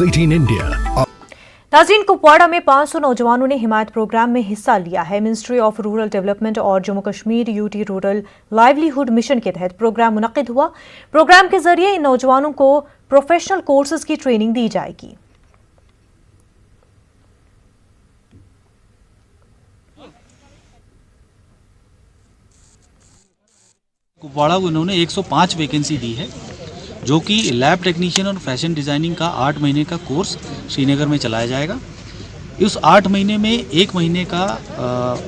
18 India. नाज़रीन, कुपवाड़ा में 500 नौजवानों ने हिमायत प्रोग्राम में हिस्सा लिया है। मिनिस्ट्री ऑफ रूरल डेवलपमेंट और Jammu Kashmir UT rural livelihood mission के तहत प्रोग्राम मुनक्किद हुआ। प्रोग्राम के जरिए इन नौजवानों को प्रोफेशनल कोर्सेज की ट्रेनिंग दी जाएगी। कुपवाड़ा को इन्होंने 105 वैकेंसी दी है, जो कि लैब टेक्नीशियन और फैशन डिज़ाइनिंग का 8 महीने का कोर्स श्रीनगर में चलाया जाएगा। उस 8 महीने में 1 महीने का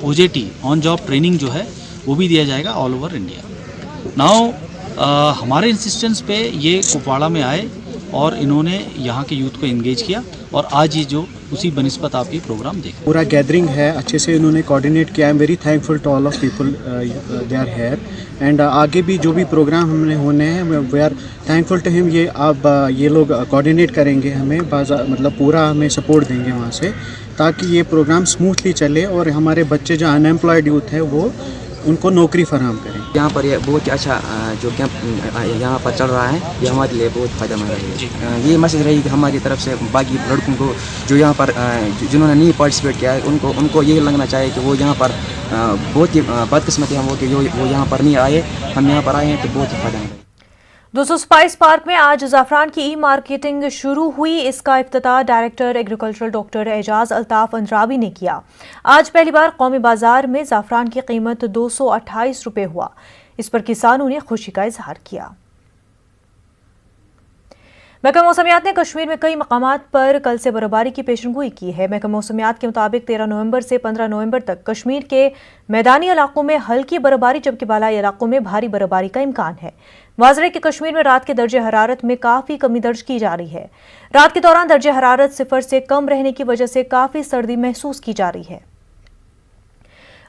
OJT ऑन जॉब ट्रेनिंग जो है वो भी दिया जाएगा ऑल ओवर इंडिया। नाउ हमारे इंसिस्टेंस पे ये कुपवाड़ा में आए और इन्होंने यहाँ के यूथ को एंगेज किया और आज ये जो उसी बनिस्बत आप ये प्रोग्राम देखें। पूरा गैदरिंग है, अच्छे से इन्होंने कोऑर्डिनेट किया। I am very thankful to all of people they are here and आगे भी जो भी प्रोग्राम हमने होने हैं we are thankful to him. ये अब ये लोग कोऑर्डिनेट करेंगे हमें, मतलब पूरा हमें सपोर्ट देंगे वहाँ से, ताकि ये प्रोग्राम स्मूथली चले और हमारे बच्चे जो अनएम्प्लॉयड यूथ है वो उनको नौकरी फराहम करें। यहाँ पर ये बहुत ही अच्छा जो कैंप यहाँ पर चल रहा है, ये हमारे लिए बहुत फ़ायदेमंद है। ये मैसेज रहेगी हमारी तरफ से बाकी लड़कों को जो यहाँ पर जिन्होंने नहीं पार्टिसिपेट किया है उनको ये लगना चाहिए कि वो यहाँ पर बहुत ही बदकिस्मती हम वो कि वो यहाँ पर नहीं आए। हम यहाँ पर आए हैं तो बहुत ही फ़ायदेमंद है। 200 स्पाइस पार्क में आज ज़ाफ़रान की ई-मार्केटिंग शुरू हुई। इसका इफ्तिताह director agricultural doctor Ejaz Altaf Andrabi ने किया। आज पहली बार कौमी बाजार में ज़ाफ़रान की कीमत 228 रुपये हुआ। इस पर किसानों ने खुशी का इजहार किया। महकमा मौसमियात ने कश्मीर में कई मकामात पर कल से बर्फबारी की पेशनगोई की है। महकमा मौसमियात के मुताबिक 13 नवंबर से 15 नवंबर तक कश्मीर के मैदानी इलाकों में हल्की बर्फबारी जबकि बालाई इलाकों में भारी बर्फबारी का इम्कान है। वाज़ेह है कि कश्मीर में रात के दर्जे हरारत में काफ़ी कमी दर्ज की जा रही है। रात के दौरान दर्जे हरारत 0 से कम रहने की वजह से काफ़ी सर्दी महसूस की जा रही है।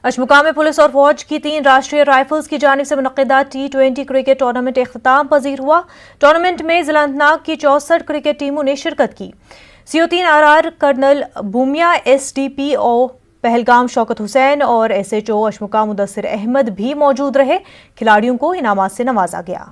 अशमुका में पुलिस और फौज की 3 राष्ट्रीय राइफल्स की जानिब से मुनक्किदा T20 क्रिकेट टूर्नामेंट इख्तिताम पजीर हुआ। टूर्नामेंट में जिला अनंतनाग की 64 क्रिकेट टीमों ने शिरकत की। CO3 RR कर्नल भूमिया, SDPO पहलगाम शौकत हुसैन और SHO अशमुका मुदस्सिर अहमद भी मौजूद रहे। खिलाड़ियों को इनामात से नवाजा गया।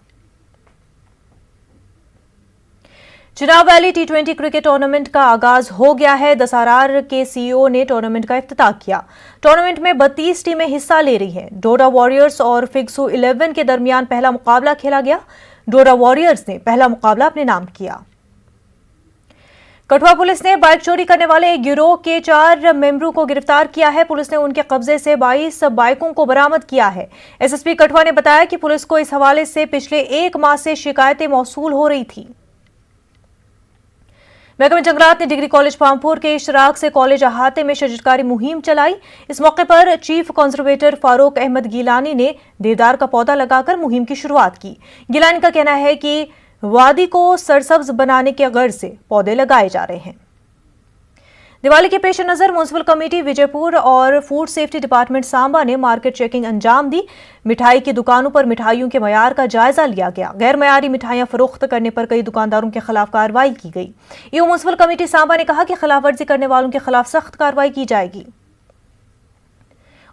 Chenab valley T20 cricket tournament का आगाज हो गया है। 10 RR के CEO ने टूर्नामेंट का इफ्तिताह किया। टूर्नामेंट में 32 टीमें हिस्सा ले रही हैं। डोडा वॉरियर्स और फिक्सू 11 के दरमियान पहला मुकाबला खेला गया। डोडा वॉरियर्स ने पहला मुकाबला अपने नाम किया। कठुआ पुलिस ने बाइक चोरी करने वाले एक गिरोह के 4 मेंबरों को गिरफ्तार किया है। पुलिस ने उनके कब्जे से 22 बाइकों को बरामद किया है। SSP कठुआ ने बताया कि पुलिस को इस हवाले से पिछले 1 माह से शिकायतें मौसूल हो रही थी। महकमा जंगलात ने डिग्री कॉलेज पामपुर के इश्तराक से कॉलेज अहाते में शजरकारी मुहिम चलाई। इस मौके पर चीफ कंजर्वेटर फारूक अहमद गिलानी ने देवदार का पौधा लगाकर मुहिम की शुरुआत की। गिलानी का कहना है कि वादी को सरसब्ज बनाने के गर्ज से पौधे लगाए जा रहे हैं। दिवाली के पेश नजर म्युनिसिपल कमेटी विजयपुर और फूड सेफ्टी डिपार्टमेंट सांबा ने मार्केट चेकिंग अंजाम दी। मिठाई की दुकानों पर मिठाइयों के मयार का जायजा लिया गया। गैर मयारी मिठाइयां फरोख्त करने पर कई दुकानदारों के खिलाफ कार्रवाई की गई। ईओ म्युनिसिपल कमेटी सांबा ने कहा कि खिलाफवर्जी करने वालों के खिलाफ सख्त कार्रवाई की जाएगी।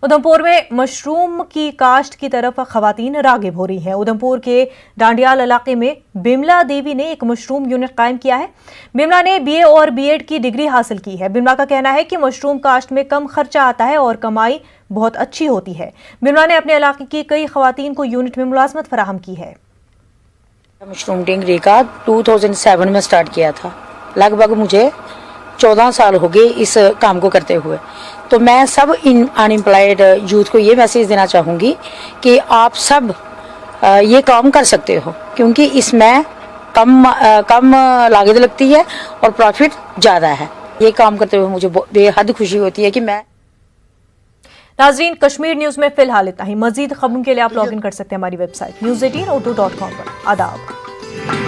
उधमपुर में मशरूम की काश्त की तरफ खवातीन रागिब हो रही हैं। उधमपुर के डांडियाल इलाके में बिमला देवी ने एक मशरूम यूनिट कायम किया है। बिमला ने BA और B.Ed की डिग्री हासिल की है। बिमला का कहना है कि मशरूम काश्त में कम खर्चा आता है और कमाई बहुत अच्छी होती है। बिमला ने अपने इलाके की कई खवातीन को यूनिट में मुलाजमत फराहम की है। मशरूम डिग्री का 2007 में स्टार्ट किया था। लगभग मुझे 14 साल हो गए इस काम को करते हुए। तो मैं सब अनएम्प्लॉयड यूथ को ये मैसेज देना चाहूँगी कि आप सब ये काम कर सकते हो, क्योंकि इसमें कम लागत लगती है और प्रॉफिट ज़्यादा है। ये काम करते हुए मुझे बेहद खुशी होती है कि मैं। नाज़रीन, कश्मीर न्यूज़ में फिलहाल इतना ही। मजीद खबरों के लिए आप लॉग इन कर सकते हैं हमारी वेबसाइट news18urdu.com पर। आदाब।